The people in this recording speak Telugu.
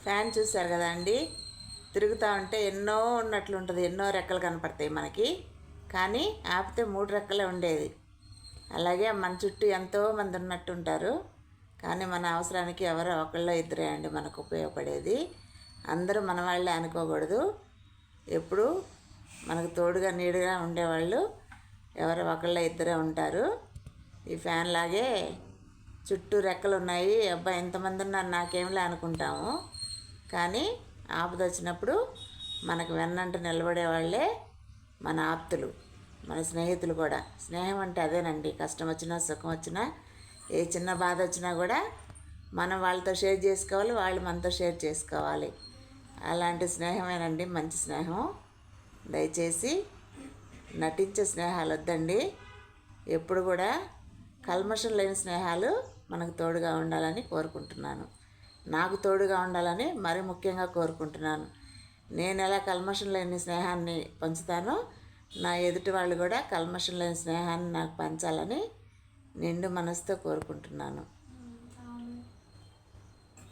ఫ్యాన్ చూశారు కదా అండి, తిరుగుతూ ఉంటే ఎన్నో ఉన్నట్లు ఉంటుంది, ఎన్నో రెక్కలు కనపడతాయి మనకి. కానీ ఆపితే 3 రెక్కలే ఉండేది. అలాగే మన చుట్టూ ఎంతోమంది ఉన్నట్టు ఉంటారు. కానీ మన అవసరానికి ఎవరో ఒకళ్ళో ఇద్దరే అండి మనకు ఉపయోగపడేది. అందరూ మన వాళ్ళే అనుకోకూడదు. ఎప్పుడు మనకు తోడుగా నీడుగా ఉండేవాళ్ళు ఎవరో ఒకళ్ళో ఇద్దరే ఉంటారు. ఈ ఫ్యాన్ లాగే చుట్టూ రెక్కలు ఉన్నాయి, అబ్బాయి ఎంతమంది ఉన్నారు నాకేమిలే అనుకుంటాము. కానీ ఆపద వచ్చినప్పుడు మనకు వెన్నంట నిలబడే వాళ్ళే మన ఆప్తులు, మన స్నేహితులు కూడా. స్నేహం అంటే అదేనండి. కష్టం వచ్చినా సుఖం వచ్చినా ఏ చిన్న బాధ వచ్చినా కూడా మనం వాళ్ళతో షేర్ చేసుకోవాలి, వాళ్ళు మనతో షేర్ చేసుకోవాలి. అలాంటి స్నేహమేనండి మంచి స్నేహం. దయచేసి నటించే స్నేహాలు వద్దండి. ఎప్పుడు కూడా కల్మషం లేని స్నేహాలు మనకు తోడుగా ఉండాలని కోరుకుంటున్నాను. నాకు తోడుగా ఉండాలని మరి ముఖ్యంగా కోరుకుంటున్నాను. నేను ఎలా కల్మషం లేని స్నేహాన్ని పంచుతానో నా ఎదుటి వాళ్ళు కూడా కల్మషం లేని స్నేహాన్ని నాకు పంచాలని నిండు మనసుతో కోరుకుంటున్నాను.